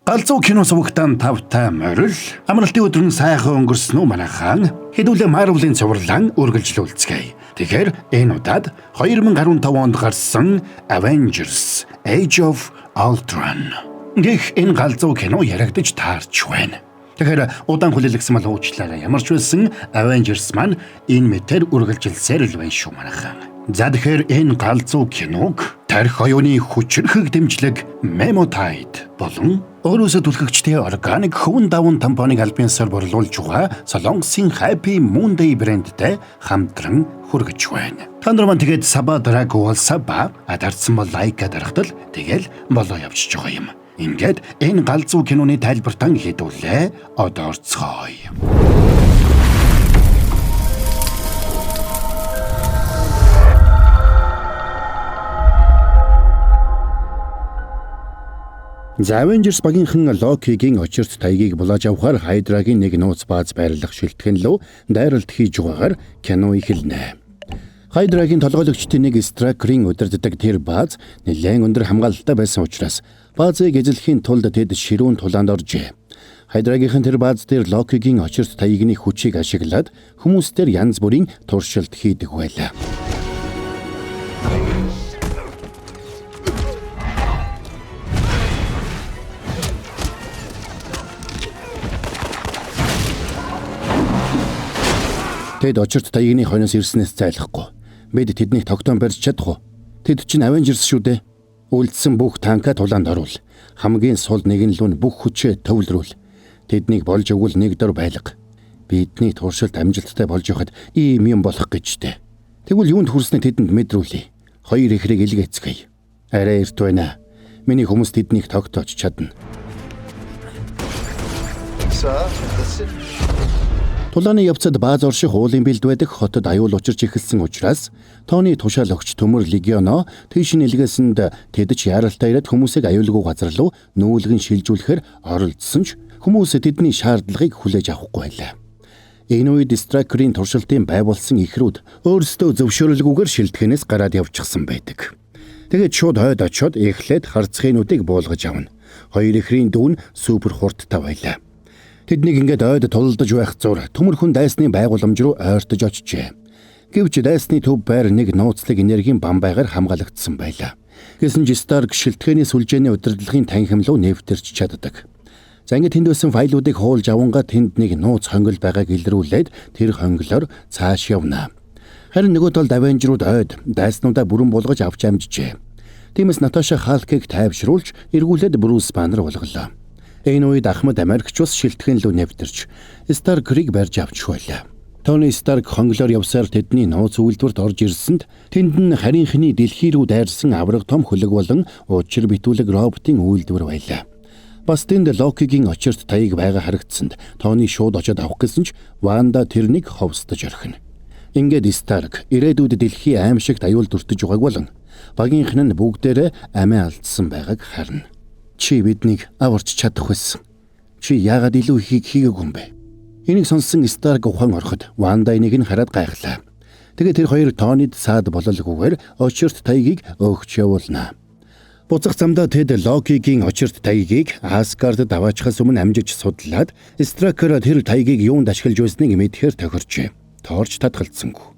Галзуу кино сувагтаан тавтай морил амралтын өдөр нь сайхан өнгөрсөн үү манайхан хэдүүлээ Marvel-ийн цувралан үргэлжлүүлцгээе. Тэгэхээр энэ удаад 2015 онд гарсан Avengers Age of Ultron гэх энэ галзуу кино яригдж таарч байна. Тэгэхээр удаан хүлээлгсэн мал уучлаарай. Ямар ч байсан Avengers маань энэ мэтэр үргэлжилсээр л байна шүү манайхан. За тэгэхээр энэ галзуу киног тарих оюуны хүчрхэг дэмжлэг Memotide болон өөрөөсөө түлхэгчтэй органик хөвөн даван тампоныг альбинсаар борлуулж байгаа Солонгосын Happy Monday брэндтэй хамтран хүргэж байна. Та нар маань тэгээд Саба Драгуул Саба адарсан бол лайк дарахтал тэгэл болоо явчихж байгаа юм. Ингээд энэ галзуу киноны тайлбартан хэдүүлээ одоо орцгоё. За Avengers багийнхан Loki-гийн очирт тайгийг булааж авахар Hydra-гийн нэг нууц бааз байрлах шилтгэн лөө дайралт хийж байгаагаар кино эхэлнэ. Hydra-гийн толгойлогчдын нэг Strucker-ийн удирддаг тэр бааз нэлээд өндөр хамгаалалттай байсан учраас баазыг эзлэхийн тулд тэд ширүүн тулаанд оржээ. Hydra-гийн тэр бааз дээр Loki-гийн очирт таягны хүчийг ашиглаад хүмүүстээр янз бүрийн туршилт хийдэг байлаа. Тэд очирт таягны хойноос ирснээс зайлахгүй. Бид тэднийг тогтоон барьж чадах уу? Тэд чинь Avengers шүү дээ. Үлдсэн бүх танка тулаанд оруул. Хамгийн сул нэгэн лүүн бүх хүчээ төвлөрүүл. Тэднийг болж өгвөл нэг дор байлга. Бидний туршилт амжилттай болж явахад ийм юм болох гэжтэй. Тэгвэл юунд хүрснээ тэдэнд мэдрүүлье. Хоёр ихрийг илгээцгээе. Арай эрт байна. Миний хүмүүс тэднийг тогтоож чадна. Тулааны явцад бааз орших уулын бэлд байдаг хотод аюул учирч эхэлсэн учраас Тони тушаал өгч төмөр легионо тийш нэлгээсэнд тэд ч яаралтай ирээд хүмүүсийг аюулгүй газар руу нүүлгэн шилжүүлэхээр оролцсон ч хүмүүс тэдний шаардлагыг хүлээж авахгүй байлаа. Энэ үед Strucker-ийн туршилтын байгуулсан ихрүүд өөрсдөө зөвшөөрөлгүйгээр шилтгэнээс гараад явчихсан байдаг. Тэгээд шууд хойд очоод эхлээд харцхийнуудыг буулгаж авна. Хоёр ихрийн дүүн супер хурдтай байлаа. Тэднийг ингээд ойд тулалдаж байх зур төмөрхөн дайсны байгууламж руу ойртож очжээ. Гэвч дайсны төв байр нэг нууцлаг энергийн бамбайгаар хамгаалагдсан байлаа. Гэсэн ч Stark шилтгэний сүлжээний удирдлагын танхим руу нэвтэрч чаддаг. За ингээд тэнд байсан файлуудыг хуулж авангаа тэнд нэг нууц хонгил байгааг илрүүлээд тэр хонгилоор цааш явна. Харин нөгөө талд Avengers-ууд ойд дайснуудаа бүрэн булгаж авч амжжээ. Тиймээс Natasha Hulk-ыг тайвшруулж эргүүлээд Bruce Banner болголоо. Энэ үед Ахмад Америкч ус шилтгэн лөө нэвтэрч Stark-ыг барьж авч байлаа. Tony Stark хонглоор явсаар тэдний нууц үйлдвэрт орж ирсэнд тэнд нь харийнхны дэлхий рүү дайрсан авраг том хөлөг болон учир битүүлэг роботын үйлдвэр байлаа. Бас тэнд Loki-гийн очирт таяг байгаа харагдсанд Tony шууд очоод авах гэсэн ч Wanda тэрнийг ховсдож орхино. Ингээд Stark ирээдүйд дэлхий аимшигт аюул дүртэж байгааг болон багийнхан нь бүгдээрээ амиа алдсан байгааг харна. Чи биднийг аварч чадах байсан. Чи яагаад илүү ихийг хийгээгүй юм бэ? Энийг сонссон Stark ухаан ороход Wanda энийг нь хараад гайхлаа. Тэгээд тэр хоёр Tony-д саад бололгүйгээр очирт таягийг өгч явуулна. Буцах замдаа тэд Loki-гийн очирт таягийг Asgard-д аваачихаас өмнө амжиж судлаад Strucker тэр таягийг юунд ашиглаж байсныг мэдхээр тохирчээ. Тоорч татгалцсангүй.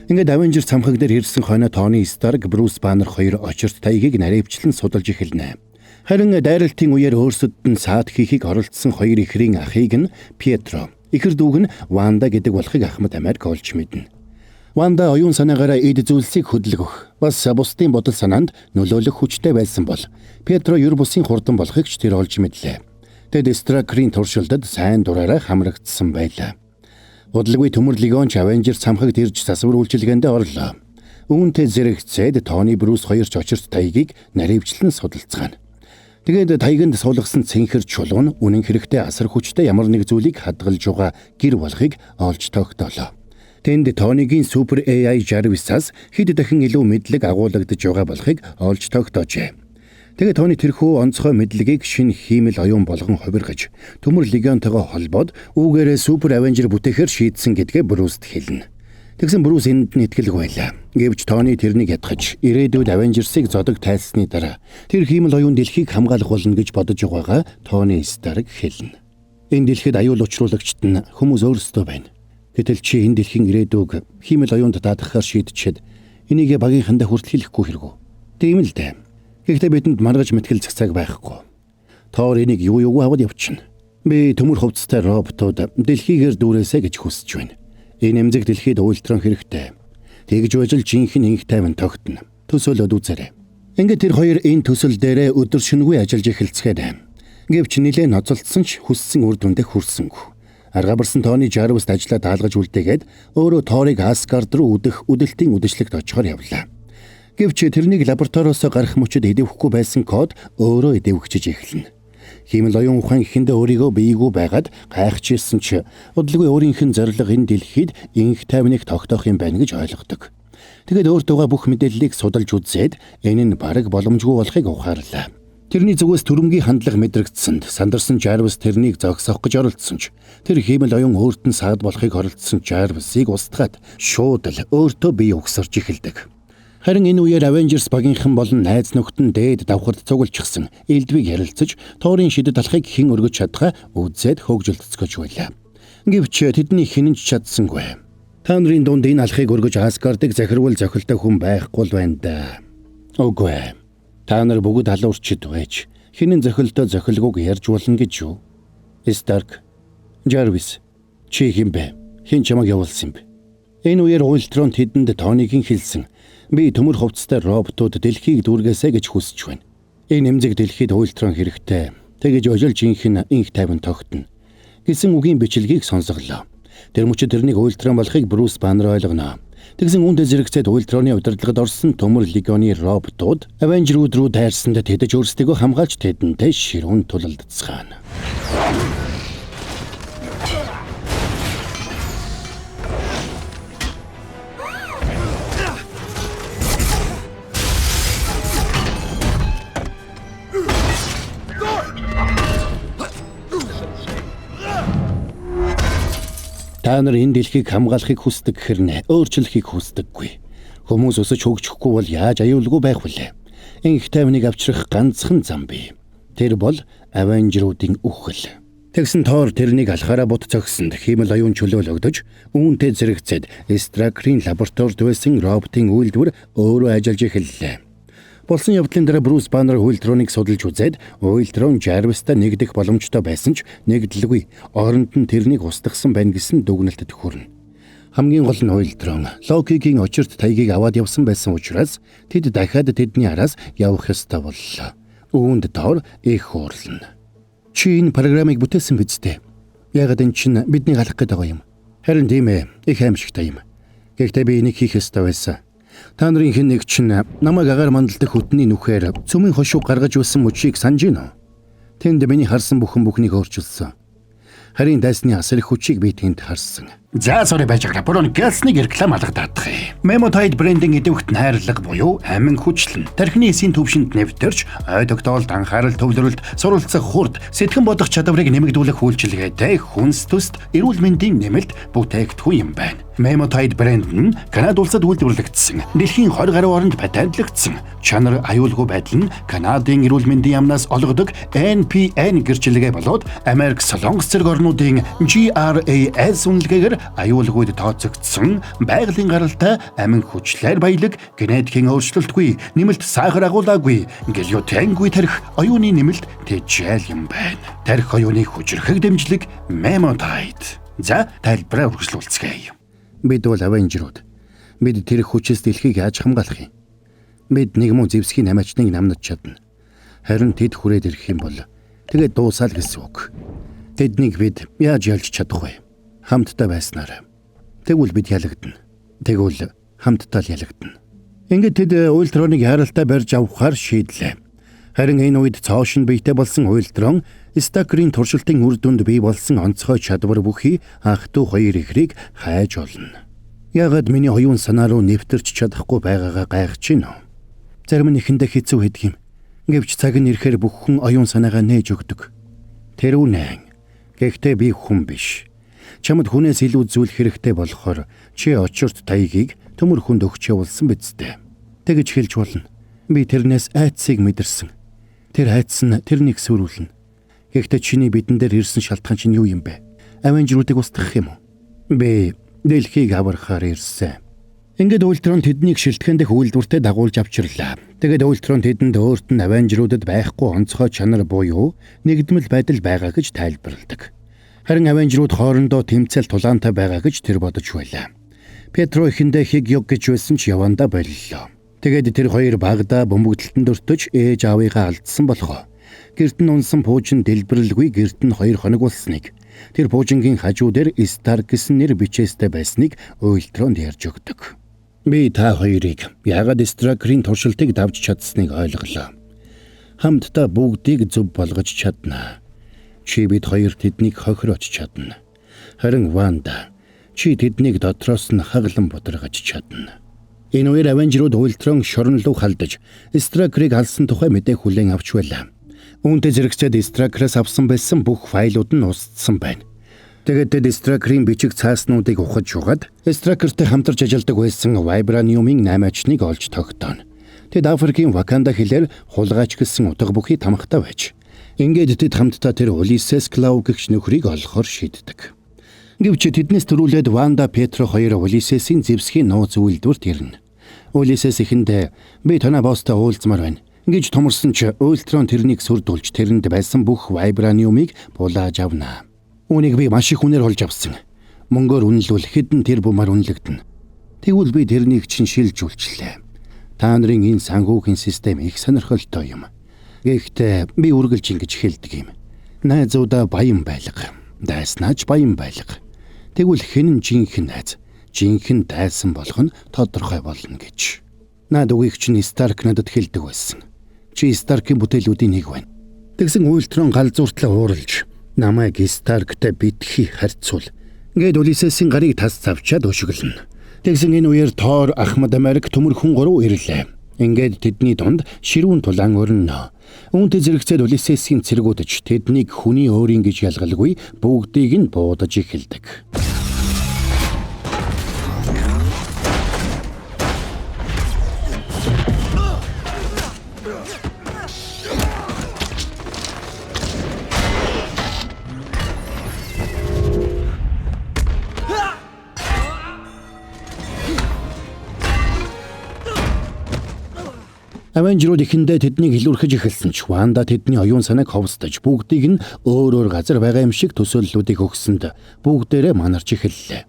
Ингээд Avengers цамхаг дээр ирсэн хойно Tony Stark, Bruce Banner хоёр очирт таягийг наривчлан судалж эхэлнэ. Харин дайралтын үеэр өөрсдөд нь саад хийхийг оролдсон хоёр ихрийн ахыг нь Pietro, ихэр дүүг нь Wanda гэдэг болохыг Ахмад Америк олж мэднэ. Wanda оюун санаагаараа эд зүйлсийг хөдөлгөх, бас бусдын бодол санаанд нөлөөлөх хүчтэй байсан бол Pietro юр бусын хурдан болохыг ч тэр олж мэдлээ. Тэд Strucker-ийн туршилтад сайн дураараа хамрагдсан байлаа. Удалгүй төмөр легионч Avengers цамхагт ирж засвар үйлчилгээндээ орлоо. Үүнтэй зэрэгцээд Tony Bruce хоёр ч очирт таягийг наривчлан судалцгаана. Тэгээд таяганд суулгасан цэнхэр чулуун үнэн хэрэгтэй асар хүчтэй ямар нэг зүйлийг хадгалж байгаа гэр болохыг олж тогтоолоо. Тэнд Tony-гийн супер AI Jarvis-аас хэд дахин илүү мэдлэг агуулгадж байгаа болохыг олж тогтоожээ. Тэгээд Tony тэрхүү онцгой мэдлэгийг шинэ хиймэл оюун болгон хувиргаж төмөр легионтойгоо холбоод үүгээрээ супер Avenger бүтээхээр шийдсэн гэдгээ Bruce-д хэлнэ. Тэгсэн Брюс энд нь итгэлгүй байлаа. Гэвч Тони тэрнийг ядгаж ирээдүйд Avengers-ыг зодог тайлсны дараа тэр хиймэл оюун дэлхийг хамгаалах болно гэж бодож байгаагаа Тони Старк хэлнэ. Энэ дэлхийд аюул учруулагчд нь хүмүүс өөрсдөө байна. Гэтэл чи энэ дэлхийн ирээдүйг хиймэл оюунд даатгахаар шийдчихэд энийг багийнхандаа хүртэл хэлэхгүй хэрэггүй. Тийм л дээ. Гэхдээ бидэнд маргаж мэтгэл цагцааг байхгүй. Тоор энийг юу аваад явчихна. Би төмөр хувцастай роботууд дэлхийгээр дүүрээсэ гэж хүсэж байна. Энэ эмзэг дэлхийд уйлтрон хэрэгтэй. Тэгж байж л жинхэнэ инх тайван тогтно. Төсөөлөд үзээрэй. Ингээд тэр хоёр энэ төсөл дээрээ өдөр шөнөгүй ажиллаж эхэлцгээд байна. Гэвч нилээн ноцолдсон ч хүссэн үр дүндээ хүрсэнгүй. Аргабарсан Тони Жарвист ажлаа даалгаж үлдээгээд өөрөө Торыг Асгард руу үдэлтийн үдэшлэгт очихоор явлаа. Гэвч тэрнийг лабораториос гарах мөчөд эдэвхгүй байсан код өөрөө эдэвхжиж эхэлнэ. Хиймэл оюун ухаан ихэндээ өөрийгөө биегүй байгаад гайхажсэн ч удалгүй өөрийнх нь зорилго энэ дэлхийд инх тайвныг тогтоох юм байна гэж ойлгодог. Тэгэд өөртөөгөө бүх мэдээллийг судалж үзээд энэ нь бараг боломжгүй болохыг ухаарлаа. Тэрний зүгээс төрөмгийн хандлага мэдрэгдсэнд сандарсан Жарвис тэрнийг зогсоох гэж оролдсон ч тэр хиймэл оюун өөрт нь саад болохыг хоролцсон Жарвисыг устгаад шууд л өөртөө бие угсарч эхэлдэг. Харин энэ үеэр Avengers багийнхан болон найз нөхд нь дээд давхарт цуглчихсан элдвийг ярилцаж Торын шидэт алхахыг хэн өргөж чадхаа үзээд хөгжилтцгөөж байлаа. Гэвч тэдний хэн ч чадсангүй. Та нарын дунд энэ алхахыг өргөж Асгардыг захирвал зохилтой хүн байхгүй л байна да. Үгүй. Та нар бүгд халуурчид байж хинэн зохилтой зохилгоог ярьж болно гэж юу? Старк, Jarvis, чи хэм бэ? Хэн чамайг явуулсан бэ? Энэ үеэр Ультрон тэдэнд Тонигийн хэлсэн би төмөр хувцастай роботууд дэлхийг дүүргээсэ гэж хүсэж байна. Энэ эмзэг дэлхийд Ультрон хэрэгтэй. Тэгэж ожил жинхэнэ инх тайван тогтно гэсэн үгийн бичлэгийг сонсголоо. Тэр мөчид тэрнийг Ультрон болохыг Брюс Баннер ойлгоно. Тэгсэн үүндээ зэрэгцээд Ультроны удирдлагад орсон төмөр легионы роботууд Авенжерүүд рүү дайрсанд тэдэж өөрсдийгөө хамгаалж тэдэнтэй ширүүн тулалдцгаана. Та нар энэ дэлхийг хамгаалахыг хүсдэг хэрнээ өөрчлөхийг хүсдэггүй. Хүмүүс өсөж хөгжихгүй бол яаж аюулгүй байх вүлээ? Инх тайвныг авчрах ганцхан зам бий. Тэр бол Авенжеруудын үхэл. Тэгсэн Тор тэрнийг алхаараа бут цогсонд хиймэл оюун чөлөөлөгдөж үүнтэй зэрэгцээд Стракрийн лабораторид байсан роботын үйлдвэр өөрөө ажиллаж эхэллээ. Болсон явдлын дараа Брюс Баннер Ультроныг судалж үзээд Ультрон Жарвистай нэгдэх боломжтой байсан ч нэгдэлгүй. Оронд нь тэрнийг устгасан байна гэсэн дүгнэлтэд хүрнэ. Хамгийн гол нь Ультрон Локигийн очирт тайгийг аваад явсан байсан учраас тэд дахиад тэдний араас явах ёстой боллоо. Үүнд Тор их хуурлана. Чи энэ програмыг бүтээсэн биз дээ? Ягаад энэ чинь биднийг алах гээд байгаа юм? Харин тийм ээ, их аимшигтай юм. Гэхдээ би энийг хийх ёстой байсан. Та нарын хэн нэг чинь намайг агаар мандалдаг хөтний нүхээр цөмийн хошуу гаргаж байсан мөчийг санаж гинэ. Тэнд миний харсан бүхнийг өөрчилсөн. Харин дайсны асар их хүчийг би тэнд харсан. За сорри байж байгаа. Бүрэн гэлснийг реклам алгадаад. Memotide брендинг идэвхт найрлага буюу амин хүчлэн тархины эсийн төвшөнд нэвтэрч ой тогтоолд анхаарал төвлөрөлт суралцах хурд сэтгэн бодох чадварыг нэмэгдүүлэх үйлчилгээтэй хүнс төст эрүүл мэндийн нэмэлт бүтээгдэхүүн юм байна. Memotide брэнд нь Канада улсад үйлдвэрлэгдсэн. Дэлхийн 20 гаруй оронд патентлэгдсэн. Чанар аюулгүй байдал нь Канадын эрүүл мэндийн яамнаас олгодог NPN гэрчлэгээ болоод Америк Солонгос зэрэг орнуудын GRAS үнэлгээгээр аюулгүйд тооцогдсон байгалийн гаралтай амин хүчлээр баялаг генетикийн өөрчлөлтгүй нэмэлт сахар агуулаагүй глютенгүй тарих оюуны нэмэлт тэжээл юм байна. Тарих оюуны хүчрхэг дэмжлэг Memotide. За тайлбараа үргэлжлүүлцгээе. Бид бол Авенжерууд. Бид тэр хүчээс дэлхийг яаж хамгаалах юм? Бид нэг муу зэвсгийн амиачныг намнаж чадна. Харин тэд хүрээд ирэх юм бол тэгээд дуусаал гэсэн үг. Тэднийг бид яаж ялж чадах вэ? Хамтдаа байснаар. Тэгвэл бид ялагдана. Тэгвэл хамтдаа л ялагдана. Ингээд тэд Ультроныг харалтай барьж авахар шийдлээ. Харин энэ үед цоошин биетэй болсон Ультрон Стакрийн туршилтын үр дүнд бий болсон онцгой чадвар бүхий ах トゥ хоёр ихрийг хайж олно. Ягаад миний оюун санаа руу нэвтэрч чадахгүй байгаагаа гайхаж байна. Зарим нь ихэндээ хэцүү хэдэг юм. Гэвч цаг нь ирэхээр бүх хүн оюун санаагаа нээж өгдөг. Тэр үнэн. Гэхдээ би хүн биш. Чамд хүнээс илүү зүйл хэрэгтэй болохоор чи очирт таягийг төмөр хүнд өгч явуулсан биз дээ. Тэгэж хэлж болно. Би тэрнээс айдсыг мэдэрсэн. Тэр айдас нь тэрнийг сүрүүлнэ. Гэхдээ чиний бидэн дээр ирсэн шалтгаан чинь юу юм бэ? Авенжруудыг устгах юм уу? Би дэлхийг аврахаар ирсэн. Ингээд Ультрон тэднийг шилтгэн дэх үйлдвэртээ дагуулж авчирлаа. Тэгээд Ультрон тэдэнд өөрт нь Авенжруудад байхгүй онцгой чанар буюу нэгдмэл байдал байгаа гэж тайлбарладаг. Харин Авенжрууд хоорондоо тэмцэл тулаантай байгаа гэж тэр бодож байлаа. Петро ихэндээ Хигёг гэж байсан ч явандаа боллоо. Тэгээд тэр хоёр багада бөмбөгдөлтөнд өртөж ээж аавыгаа алдсан болохоо. Гэрт нь унсан пуужин дэлбэрлгүй гэрт нь 2 хоног болсныг. Тэр пуужингийн хажуу дээр Старк гэсэн нэр бичээстэй байсныг Ультронд ярьж өгдөг. Би та хоёрыг яагаад Стракрийн туршилтыг давж чадсныг ойлголоо. Хамтдаа бүгдийг зөв болгож чаднаа. Чи бид хоёр тэднийг хохироож чадна. Харин Ванда чи тэднийг дотроос нь хаглан будрагаж чадна. Энэ хоёр Авенжрууд Ультрон шорон руу халдаж Стракрийг алсан тухай мэдээ хүлээн авч байлаа. Үүнтэй зэрэгцээд Стракраас авсан байсан бүх файлууд нь устсан байна. Тэгээд Стракрийн бичиг цааснуудыг ухаж угаад Стракертэй хамтарч ажилладаг байсан Вайбраниумын 8 ачныг олж тогтооно. Тэд Африкийн Ваканда хэлээр хулгайч гэсэн утга бүхий тамхтай байж. Ингээд тэд хамтдаа тэр Улисses Клау гэгч нөхрийг олохоор шийддэг. Гэвч тэднээс төрүүлээд Ванда Петро хоёр Улиссесийн зэвсгийн нууц үйлдвэрт ирнэ. Улисses ихэндээ би танаа босстой уулзмаар байна гэж томорсон ч Ультрон тэрнийг сүрдүүлж тэрэнд байсан бүх Вайбраниумыг булааж авнаа. Үүнийг би маш их үнээр олж авсан. Мөнгөөр үнэлвэл хэдэн тэр бумаар үнэлэгдэнэ. Тэгвэл би тэрнийг чинь шилж үлчлээ. Та нарын энэ санхүүгийн систем их сонирхолтой юм. Гэхдээ би үргэлж ингэж хэлдэг юм. Найзуудаа баян байлга. Дайснаач баян байлга. Тэгвэл хэн нь жинхэнэ найз, жинхэнэ дайсан болох нь тодорхой болно гэж. Наад үгийг чинь Старк надад хэлдэг байсан. Чи Старкийн бүтээлүүдийн нэг байна. Тэгсэн Ультрон галзууртлаа ууралж намайг Старктай битгий харьцуул. Ингээд Улиссесийн гарыг тас завчаад өшөглөнө. Тэгсэн энэ үеэр Тор Ахмад Америк төмөрхөн 3 ирлээ. Ингээд тэдний дунд ширүүн тулаан өрнө. Үүнтэй зэрэгцээд Улиссесийн цэргүүдч тэднийг хүний өөрийн гэж ялгалгүй бүгдийг нь буудаж эхэлдэг. Авенжрууд ихэндээ тэднийг илүүрхэж эхэлсэн ч Ванда тэдний оюун санааг ховсдож бүгдийг нь өөр газар байгаа юм шиг төсөөллүүдийг өгсөнд бүгдээрээ манарч эхэллээ.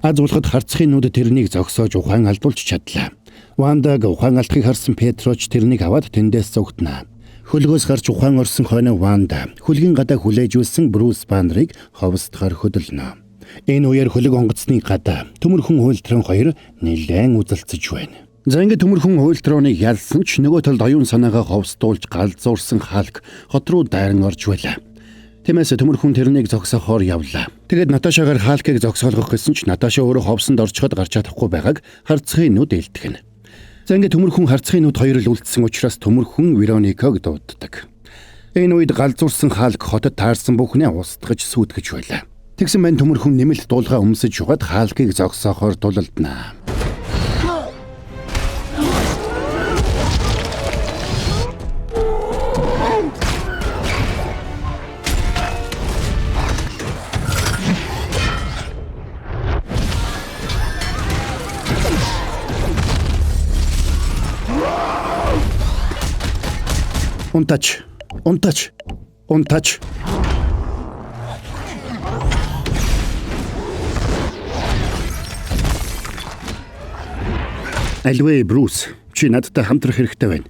Аз болоход харцхийн нүд тэрнийг зогсоож ухаан алдуулж чадлаа. Вандаг ухаан алдахыг харсан Петроч тэрнийг аваад тэндээс зогтноо. Хөлгөөс гарч ухаан орсон хойно Ванда хөлгийн гадаа хүлээж үлсэн Брюс Баннерыг ховсдохоор хөдөлнө. Энэ үеэр хөлөг онгоцны гадаа төмөрхөн Ультрон хоёр нэлээд үзэлцэж байна. За ингээд төмөрхөн Ультроныг ялсан ч нөгөө талд оюун санаагаа ховсдуулж галзуурсан Халк хот руу дайран орж байлаа. Тиймээс төмөрхөн тэрнийг зогсоохоор явлаа. Тэгээд Наташагаар Халкыг зогсоолгох гэсэн ч Наташа өөрөө ховсонд орчход гарч чадахгүй байгааг харцхийн нүд ээлтгэн. За ингээд төмөрхөн харцхийн нүд хоёр л үлдсэн учраас төмөрхөн Верониког дууддаг. Энэ үед галзуурсан Халк хотод таарсан бүхнээ устгаж сүйтгэж байлаа. Тэгсэн мань төмөрхөн нэмэлт дуулгаа өмсөж угаад Халкыг зогсоохоор тулалднаа. Унтач. Альвэ Брюс, чи надтай хамтрах хэрэгтэй байна.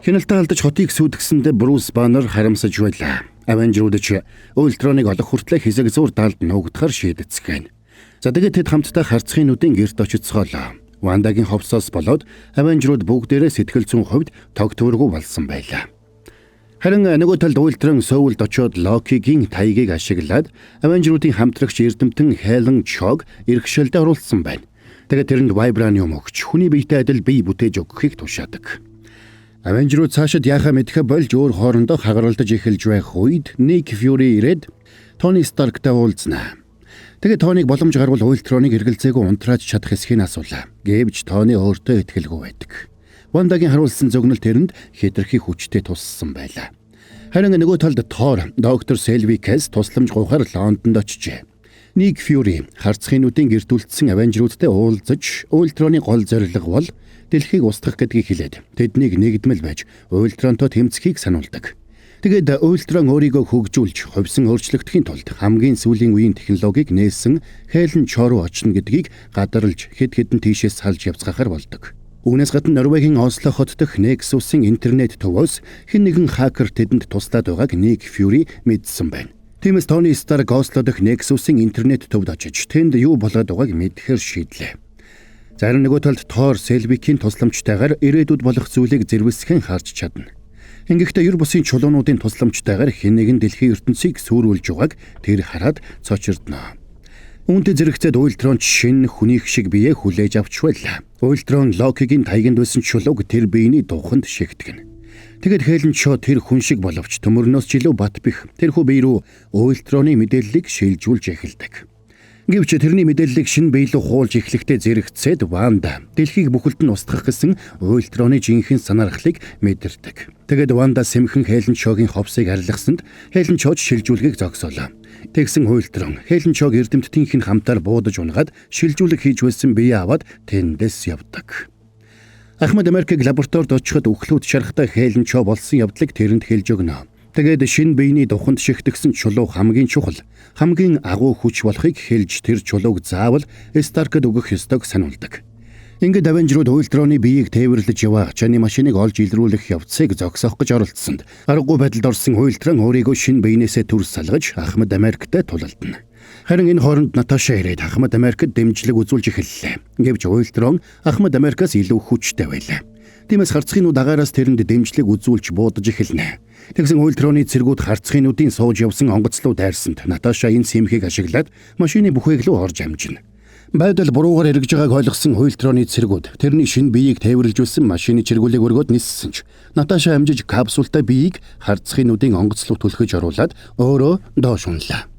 Хяналтаа алдаж хотыг сүйдгэсэндээ Брюс Баннер харамсаж байлаа. Авенжрууд ч Ультроныг олох хүртлээр хэсэг зур талд нуугдахаар шийдэцгэн. За тэгээд тэд хамтдаа харцхийн нүдийн гэрт очицгоолоо. Вандагийн ховсоос болоод Авенжрууд бүгдээрээ сэтгэл зүйн хувьд тогтворгүй болсон байлаа. Харин нөгөө талд Уйлтрон Соулд очоод Локигийн таягийг ашиглаад Авенжеруудын хамтрагч Эрдэмтэн Хелен Чог эрхшээлдээ оруулсан байна. Тэгээд тэрэнд вайбраниум өгч хүний биетэй адил бие бүтээж өгөхийг тушаадаг. Авенжерууд цаашид яхаа мэдхэ болж өөр хоорондоо хагаралдаж эхэлж байх үед Ник Фьюри ирээд Тони Старктай уулзнаа. Тэгээд Тониг боломж гарвал Уйлтроныг эргэлзээгүй унтрааж чадах эсхийг асуулаа. Гэвч Тони өөртөө итгэлгүй байдаг. Вандагийн харуулсан зөгнөл тэрэнд хэтэрхий хүчтэй туссан байлаа. Харин нөгөө талд Тор доктор Селвикээс тусламж гуйхаар Лондонд очжээ. Ник Фьюри харцхийнуудын гэрдүүлсэн Авенжеруудтай уулзаж Уйлтроны гол зорилго бол дэлхийг устгах гэдгийг хэлээд тэднийг нэгдмэл байж Уйлтронтой тэмцэхийг сануулдаг. Тэгээд Уйлтрон өөрийгөө хөгжүүлж хувьсан өөрчлөгдөхийн тулд хамгийн сүүлийн үеийн технологиг нээсэн Хелен Чоруу очно гэдгийг гадарлаж хэд хэдэн тийшээс салж явцгаахаар болдог. Үүнээс гадна Норвегийн Осло хот дэх Nexus-ийн интернет төвөөс хэн нэгэн хакер тэдэнд туслаад байгааг Ник Фьюри мэдсэн байна. Тиймээс Тони Старк Осло дэх Nexus-ийн интернет төвд очиж тэнд юу болоод байгааг мэдхээр шийдлээ. Зарим нөгөө талд Тор Селвикийн тусламжтайгаар ирээдүйд болох зүйлийг зэрвэсхэн харж чадна. Ингэхдээ ер бусын чулуунуудын тусламжтайгаар хэн нэгэн дэлхийн ертөнцийг сүрүүлж байгааг тэр хараад цочирдно. Үүнтэй зэрэгцээд Уйлтрон шинэ хүнийх шиг бие хүлээж авч байлаа. Уйлтрон Локигийн тайганд байсан чулууг тэр биений духанд шигтгэн. Тэгэд Хелен Чо тэр хүн шиг боловч төмөрнөөс ч илүү бат бих тэрхүү бие рүү Уйлтроны мэдээллийг шилжүүлж эхэлдэг. Гэвч тэрний мэдээллийг шинэ бие рүү хуулж эхлэхдээ зэрэгцээд Ванда дэлхийг бүхэлд нь устгах гэсэн Уйлтроны жинхэнэ санаархлыг мэдэрдэг. Тэгэд Ванда сэмхэн Хелен Чогийн ховсыг арилгасанд Хелен Чож шилжүүлгийг зогсоолоо. Тэгсэн Уйлтрон Хелен Чог эрдэмтдийнхэн хамтаар буудаж унгаад шилжүүлэг хийж байсан бие аваад тэндээс явдаг. Ахмад Америкийг лабораторид очиход үхлүүд шарахтай Хелен Чо болсон явдлыг тэрэнд хэлж өгнө. Тэгээд шинэ биений духанд шигтгсэн чулуу хамгийн чухал, хамгийн агуу хүч болохыг хэлж тэр чулууг заавал Старкд өгөх ёстойг сануулдаг. Ингээд Авенжерууд Уйлтроны биеийг тээвэрлэж яваа ачааны машиныг олж илрүүлэх явцыг зогсоох гэж оролдсонд аргагүй байдалд орсон Уйлтрон өөрийгөө шинэ биенээсээ төр салгаж Ахмад Америктэй тулалдана. Харин энэ хооронд Наташа ирээд Ахмад Америкт дэмжлэг үзүүлж эхэллээ. Гэвч Уйлтрон Ахмад Америкаас илүү хүчтэй байлаа. Тиймээс харцхийнууд агаараас тэрэнд дэмжлэг үзүүлж буудаж эхэлнэ. Тэгсэн Уйлтроны цэргүүд харцхийнуудын сууж явсан онгоцлуу дайрсанд Наташа энэ сэмхийг ашиглаад машины бүхээг рүү орж амжина. Байдал буруугаар эргэж байгааг ойлгосон Уйлтроны цэргүүд тэрний шинэ биеийг тээвэрлж байсан машины чиргүүлийг өргөөд ниссэн ч Наташа амжиж капсултай биеийг харцхийнуудын онгоцлуу түлхэж оруулаад өөрөө доош унлаа.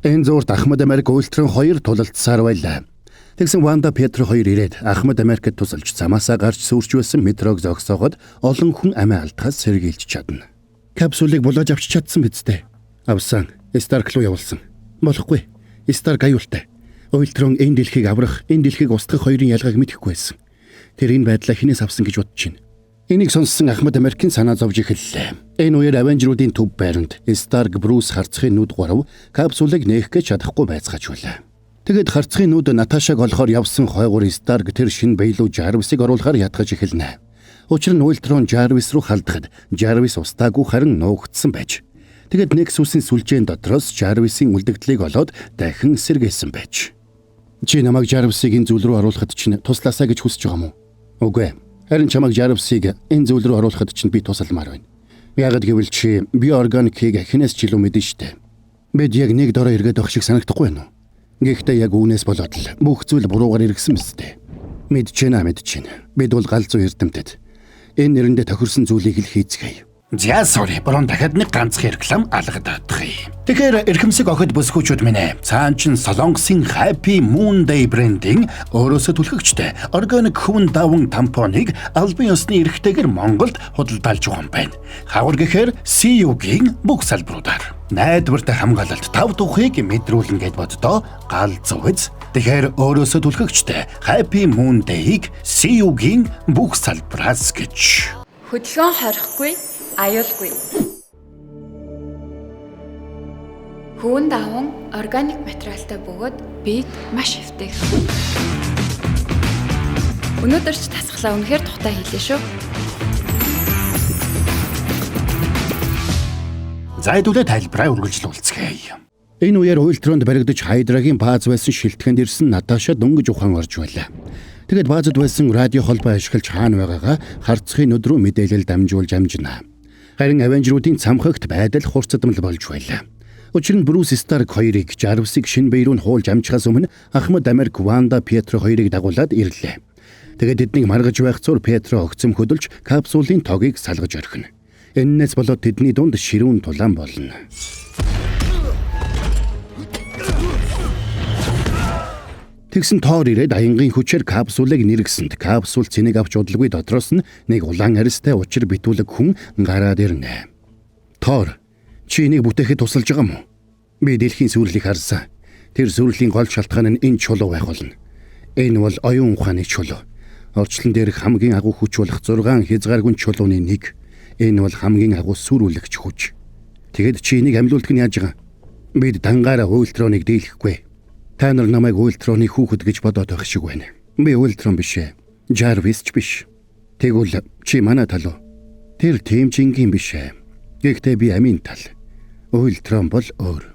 Энэ зурт Ахмад Америк Уйлтрон хоёр тулалдсаар байлаа. Тэгсэн Ванда Петр хоёр ирээд Ахмад Америкт тусалж замаасаа гарч сүрч байсан метрог зогсоогоод олон хүн амиа алдахаас сэргийлж чадна. Капсулыг булааж авч чадсан биз дээ. Авсан. Старк руу явуулсан. Болохгүй. Старк аюултай. Уйлтрон энэ дэлхийг аврах, энэ дэлхийг устгах хоёрын ялгааг мэдэхгүй байсан. Тэр энэ байдлаа хинээс авсан гэж бодож байна. Энийг сонссон Ахмад Америкийн санаа зовж эхэллээ. Энэ үеэр Авенжеруудын төв байранд Старк Брус харцхын нүд 3 капсулыг нээх гэж чадахгүй байцгааж байлаа. Тэгэд харцхын нүд Наташаг олохоор явсан хойгуур Старк тэр шинэ биелүү Жарвисыг оруулахаар ятгаж эхэлнэ. Учир нь Уйлтрон Жарвис руу халдахад Жарвис устаагүй харин нуугдсан байж. Тэгэд Nexus-ийн сүлжээн дотроос Жарвисийн үлдэгдлийг олоод дахин сэргээсэн байж. Чи намайг Жарвисыг энэ зүйл рүү оруулахад чинь туслаасаа гэж хүсэж байгаа юм уу? Үгүй. Харин чамайг Жарвисыг энэ зүйл рүү оруулахад чинь би тусалмаар байна. Яагад гэвэл чи биоорганикийг хинээс ч илүү мэдэн штэ. Бид яг нэг дороо эргээд байх шиг санагдахгүй байна уу? Гэхдээ яг үүнээс болоод л бүх зүйл буруугаар иргсэн мэт. Мэдчихээн. Бид бол галзуу эрдэмтэд. Энэ нэрэндээ тохирсон зүйлийг л хийцгээе. За sorry, борон дахиад нэг ганцхан реклам алгадаадах. Тэгэхээр эрхэмсэг охид бүсгүүчүүд минь ээ. Цаан чин Солонгосын Happy Moon Day брендийн өөрөөсөө түлхэгчтэй органик хүн даван тампоныг албан ёсны эрхтэйгээр Монголд худалдаалж байгаа юм байна. Хавар гэхээр CU-гийн бүх салбаруудаар найдвартай хамгаалалт 5 тухыг мэдрүүлнэ гэд боддоо галзуу биз. Тэгэхээр өөрөөсөө түлхэгчтэй Happy Moon Day-г CU-гийн бүх салбараас гэж хөдөлгөөн хорихгүй аюулгүй. Хүүн даван органик материалтай бөгөөд бид маш эвтэй. Өнөөдөр ч тасглаа үнэхээр тухтай хийлээ шүү. Зайдуулаад тайлбараа үргэлжлүүлцгээе. Энэ үеэр Уйлтронд баригдаж Хайдрагийн бааз байсан шилтгэнд ирсэн Наташа дөнгөж ухаан орж байлаа. Тэгэд баазад байсан радио холбоо ашиглаж хаана байгаагаа харцхын нүд рүү мэдээлэл дамжуулж амжина. Харин Авенжеруудын цамхагт байдал хурцдмал болж байлаа. Учир нь Брюс Старк хоёрыг Жарвисыг шинэ бие рүү хуулж амжихаас өмнө Ахмад Америк Ванда Пьетро хоёрыг дагуулад ирлээ. Тэгээд тэднийг маргаж байх зур Пьетро огцом хөдөлж капсулын тогийг салгаж орхино. Эннээс болоод тэдний дунд ширүүн тулаан болно. Тэгсэн Тор ирээд аянгийн хүчээр капсулыг нэргэсэнд капсул цэнийг авч удалгүй дотроос нь нэг улаан арьстай учир битүүлэг хүн гараад ирнэ. Тор, чи энийг бүтээхэд тусалж байгаа мó? Би дэлхийн сүрлийг харсан. Тэр сүрлийн гол шалтгаан нь энэ чулуу байх болно. Энэ бол оюун ухааны чулуу. Орчлон дээрх хамгийн агуу хүч болох 6 хязгааргүй чулууны нэг. Энэ бол хамгийн агуу сүрүүлэгч хүч. Тэгэд чи энийг амьлуулдаг нь яаж байгаа? Бид дангаараа Ультроныг дийлэхгүй. Та нар намайг Ультроны хүүхэд гэж бодоод байх шиг байна. Би Ультрон биш ээ. Жарвис ч биш. Тэгвэл чи манай тал уу? Тэр тийм жингийн биш ээ. Гэхдээ би амийн тал. Ультрон бол өөр.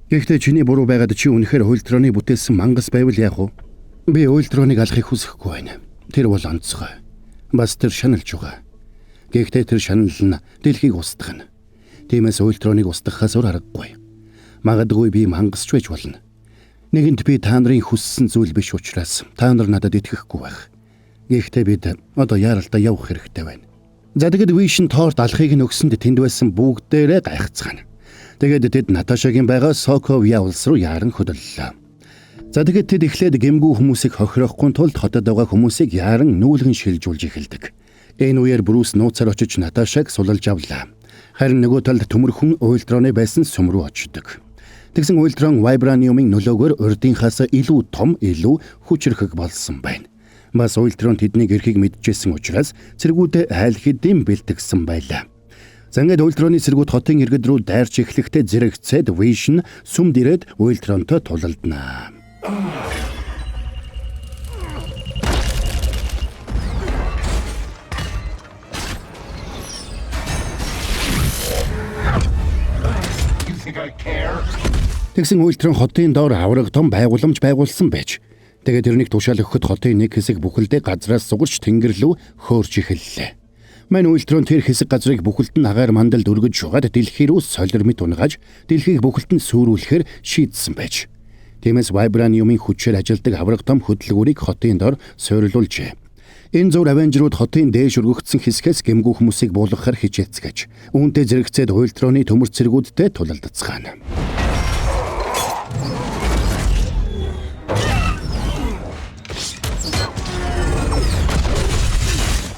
Гэхдээ чиний буруу байгаад чи үнэхээр Ультроны бүтээсэн мангас байвал яах вэ? Би Ультроныг алахыг хүсэхгүй байна. Тэр бол онцгой. Бас тэр шаналж байгаа. Гэхдээ тэр шанал нь дэлхийг устгах нь. Тиймээс Ультроныг устгахаас өөр аргагүй. Магадгүй би мангасч байж болно. Нэгэнт би та нарын хүссэн зүйл биш учраас та нар надад итгэхгүй байх. Гэхдээ бид одоо яаралдаа явах хэрэгтэй байна. За тэгэд Вишн Торт алхахыг нь өгсөнд тэнд байсан бүгдээрээ гайхацгаана. Тэгээд тэд Наташагийн байгаа Соковья улс руу яаран хөдөллөө. За тэгэд тэд эхлээд гэмгүй хүмүүсийг хохирохгүй тулд хотод байгаа хүмүүсийг яаран нүүлгэн шилжүүлж эхэлдэг. Энэ үеэр Брюс нууцаар очиж Наташаг сулалж авлаа. Харин нөгөө талд төмөрхөн Ультроны байсан сүм рүү очдог. Тэгсэн Ультрон Вайбраниумын нөлөөгөөр урдынхаас илүү том, илүү хүчрхэг болсон байна. Бас Ультрон тэднийг эрхийг мэдчихсэн учраас цэргүүдээ айл хэдийн бэлтгэсэн байлаа. За ингээд Ультроны цэргүүд хотын иргэд рүү дайрч эхлэхдээ зэрэгцээд Вишн сүмд ирээд Ультронтой тулалдана. Тэгсэн Ультрон хотын доор авраг том байгууламж байгуулсан байж. Тэгээд тэрнийг тушаал өгөхөд хотын нэг хэсэг бүхэлдээ газраас сугарч тэнгэр лүү хөөрч эхэллээ. Мань Ультрон тэр хэсэг газрыг бүхэлд нь агаар мандалд өргөж шугаад дэлхий рүү солирмит унгаж дэлхийг бүхэлд нь сүрүүлэхээр шийдсэн байж. Тиймээс Вайбраниумын хүчээр ажилдаг авраг том хөдөлгүүрийг хотын доор суйрлуулжээ. Энэ зур Авенжерууд хотын дээш өргөгдсөн хэсгээс гэмгүй хүмүүсийг буулгахаар хичээцгээж. Үүнтэй зэрэгцээд Ультроны төмөр цэргүүдтэй тулалдацгаана.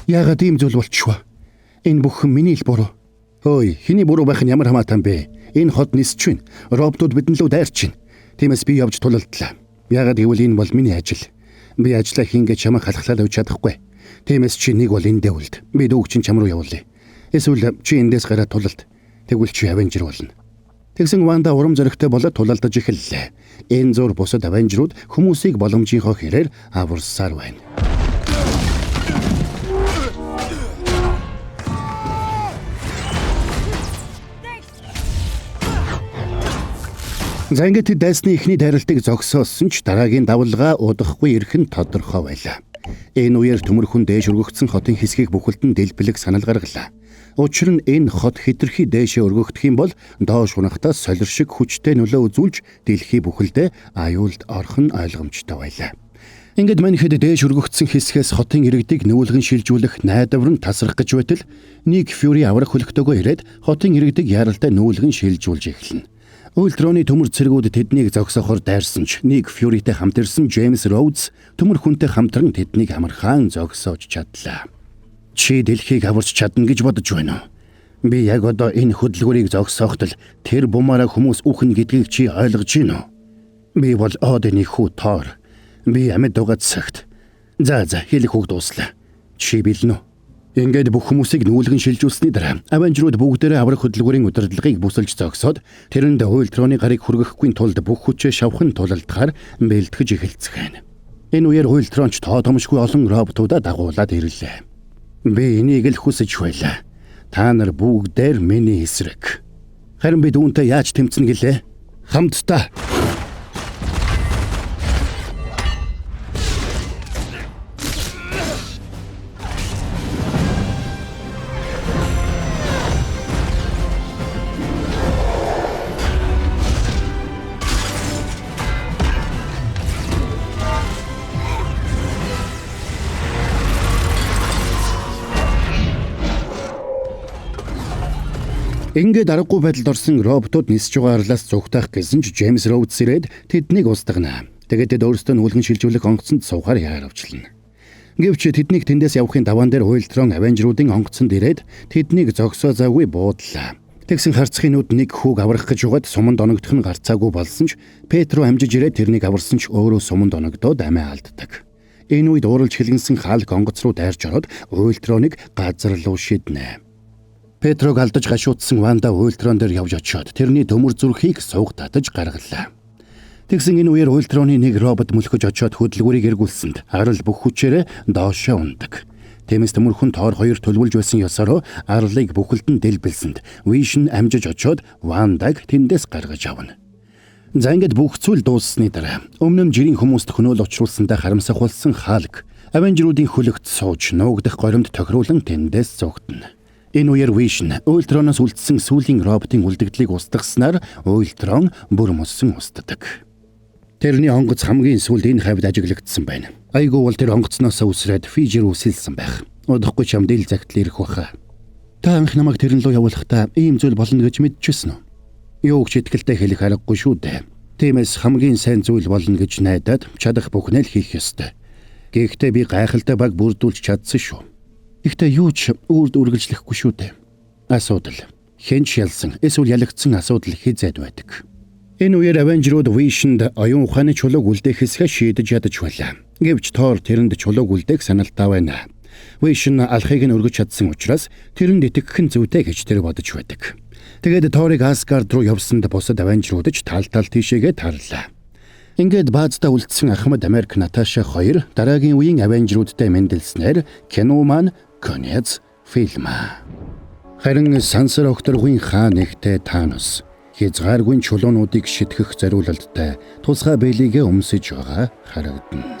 Яагаад ийм зүйл болчихвэ? Энэ бүхэн миний л буруу. Ой, хэний буруу байх нь ямар хамаатай бэ? Энэ хот нисч байна. Роботууд бидэн лөө дайрч байна. Тиймээс би явж тулалдлаа. Яагаад гэвэл энэ бол миний ажил. Би ажлаа хийнгээ чамайг халахлаад авч чадахгүй. Тиймээс чи нэг бол эндээ үлд. Би дүүг чин чам руу явуулъя. Эсвэл чи эндээс гараад тулалд. Тэгвэл чи Авенжер болно. Тэгсэн Ванда урам зоригтой болоод тулалдаж эхэллээ. Энэ зур бусад Авенжерууд хүмүүсийг боломжийнхоо хэрээр аварсаар байна. За ингээд дайсны ихний дайралтыг зогсоосон ч дараагийн давлгаа удахгүй ирэх нь тодорхой байлаа. Энэ үеэр төмөрхөн дээш өргөгдсөн хотын хэсгийг бүхэлд нь дэлбэлэг санал гаргалаа. Учир нь энэ хот хэтэрхий дээшээ өргөгдөх юм бол доош унахтаа солир шиг хүчтэй нөлөө үзүүлж дэлхий бүхэлдээ аюулд орох нь ойлгомжтой байлаа. Ингээд манайхэд дээш өргөгдсөн хэсгээс хотын иргэдийг нүүлгэн шилжүүлэх найдвар нь тасрах гэж байтал Ник Фьюри аврах хөлөгтөөгөө ирээд хотын иргэдийг яаралтай нүүлгэн шилжүүлж эхэлнэ. Ультроны төмөр цэргүүд тэднийг зогсоохоор дайрсан ч Ник Фьюритэй хамт ирсэн Джеймс Роудс төмөр хүнтэй хамтран тэднийг амархан зогсоож чадлаа. Чи дэлхийг аварч чадна гэж бодож байна уу? Би яг одоо энэ хөдөлгүүрийг зогсооход л тэр бумаараа хүмүүс үхэн гэдгийг чи ойлгож байна уу? Би бол Одины хүү Тор. Би амьд байгаа цагт. За хэлэх үг дууслаа. Чи билнэ үү? Ингээд бүх хүмүүсийг нүүлгэн шилжүүлсний дараа Авенжерууд бүгдээрээ аврах хөдөлгүүрийн удирдлагыг бүсэлж зогсоод тэрэнд Ультроны гарыг хүргэхгүй тулд бүх хүчээ шавхан тулалдахаар бэлтгэж эхэлцгээв. Энэ үеэр Ультронч тоодомшгүй олон роботуудаа дагуулад ирлээ. Би энийг л хүсэж байлаа. Та нар бүгдээр миний эсрэг. Харин бид үүнтэй яаж тэмцэнэ гэлээ? Хамтдаа. Ингээд аргагүй байдалд орсон роботууд нисэж байгаа арлаас зүгтах гэсэн ч Джеймс Роудс ирээд тэднийг устгана. Тэгээд тэд өөрсдөө нүүлгэн шилжүүлэх онгоцонд суухаар яаравчлана. Гэвч тэднийг тэндээс явахын даваан дээр Уйлтрон Авенжеруудын онгоцонд ирээд тэднийг зогсоо завгүй буудлаа. Тэгсэн харцхийн нүд нэг хүүг аврах гэж угаад суманд оногдох нь гарцаагүй болсон ч Петро амжиж ирээд тэрнийг аварсан ч өөрөө суманд оногдоод амиа алддаг. Энэ үед ууралж хэлгэнсэн хаалт онгоц руу дайрч ороод Уйлтроныг газар руу шиднэ. Петрог алдаж гашуудсан Ванда Уйлтрон дээр явж очиод тэрний төмөр зүрхийг сууг татаж гаргалаа. Тэгсэн энэ үеэр Уйлтроны нэг робот мөлхөж очиод хөдөлгүүрийг эргүүлсэнд арал бүх хүчээрээ доошоо ундаг. Тиймээс төмөрхөн тоор хоёр төлөвлөж байсан ёсороо арлыг бүхэлдэн дэлбэлсэнд Вишн амжиж очиод Вандаг тэндээс гаргаж авна. За ингээд бүх зүйл дууссаны дараа өмнө нь жирийн хүмүүст хөнөөл учруулсандаа харамсах болсон Халк Авенжеруудын хөлөгт сууж нуугдах горимд тохируулан тэндээс зогтно. Энэ үеэр Вишн Уйлтроноос үлдсэн сүүлийн роботын үлдэгдлийг устгаснаар Уйлтрон бүр мөссөн устдаг. Тэрний онгоц хамгийн сүүлд энэ хавьд ажиглагдсан байна. Айгуу бол тэр онгоцноос үсрээд Фижер үсэлсэн байх. Удахгүй ч амдил загтал ирэх баха. Та анх намайг тэрэн рүү явуулахдаа ийм зүйл болно гэж мэдчихсэн үү? Юу ч итгэлтэй хэлэх аргагүй шүү дээ. Тиймээс хамгийн сайн зүйл болно гэж найдаад чадах бүхнээ л хийх ёстой. Гэхдээ би гайхалтай баг бүрдүүлж чадсан шүү. Гэхдээ юу ч үрд үргэлжлэхгүй шүү дээ. Асуудал. Хэнч ялсан, эсвэл ялагдсан асуудал хязээд байдаг. Энэ үеэр Авенжерууд Вишнд оюун ухааны чулууг үлдээхээсээ шийдэж ядаж байлаа. Гэвч Тор тэрэнд чулууг үлдээх саналтай байна. Вишн алхахыг нь өргөж чадсан учраас тэрэнд итгэх нь зүйтэй гэж тэр бодож байдаг. Тэгээд Торыг Асгард руу явсанд бусад Авенжерууд ч тал тийшээгээ тарлаа. Ингээд баазда үлдсэн Ахмад Америк Наташа хоёр дараагийн үеийн Авенжеруудтай мэндэлснээр кино маань конец фильма. Харин сансар окторгүй хаан нэгтэй Танос хязгааргүй чулуунуудыг шитгэх зориулалттай тусгай бэлигээ өмсөж байгаа харагдана.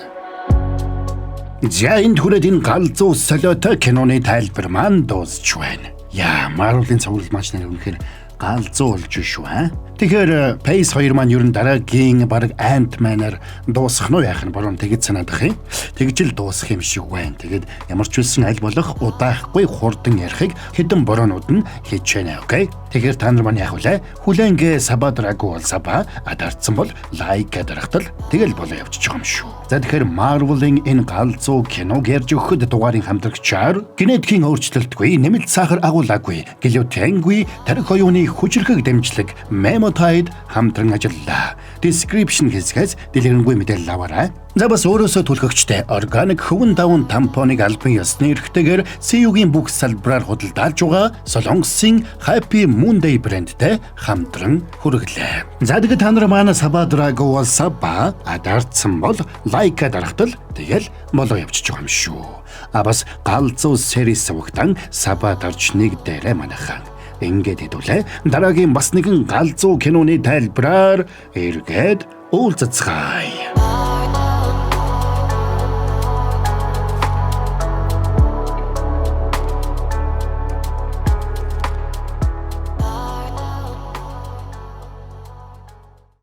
За энэ түрээд энэ галзуу солиотой киноны тайлбар маань дуусч байна. Яа, Marvel-ийн цуврал маш нэр үнэхээр галзуу болж шүү. Тэгэхээр Pace 2 маань ер нь дараагийн баг Ant-Man-аар дуусах нь яах нь борон тэгж санаадах юм. Тэгж л дуусах юм шиг байна. Тэгээд ямар ч үсэн аль болох удаахгүй хурдан ярихыг хэдэн боронууд нь хийж байна. Окей. Тэгэхээр та нар маань яах вэ? Хүлэнгээ сабадраагүй бол саба, адарцсан бол лайк дарахтал тэгэл болоо явчих юм шүү. За тэгэхээр Marvel-ийн энэ галзуу киног ярьж өгөхөд дугаарын хамтрагчаар генетикийн өөрчлөлтгүй, нэмэлт сахар агуулаагүй, глютенгүй, тарих оюуны хүчрхэг дэмжлэг Memotide хамтран ажиллаа. Description хэсгээс дэлгэрэнгүй мэдээлэл аваарай. За бас өөрөөсөө түлхэгчтэй органик хөвөн даван тампоныг албан ёсны эрхтэйгээр CU-гийн бүх салбараар худалдаалж байгаа Солонгосын Happy Monday брэндтэй хамтран хүргэлээ. За тэгээд та нар манай сабадраагүй бол саба, адарцсан бол лайк дарахтал тэгэл болоо явчих юм шүү. Бас галзуу сервис сувагтан сабадарч нэг дээрээ манайхан. Ингээд хэдүүлээ дараагийн бас нэгэн галзуу киноны тайлбараар эргээд уулзцгаая.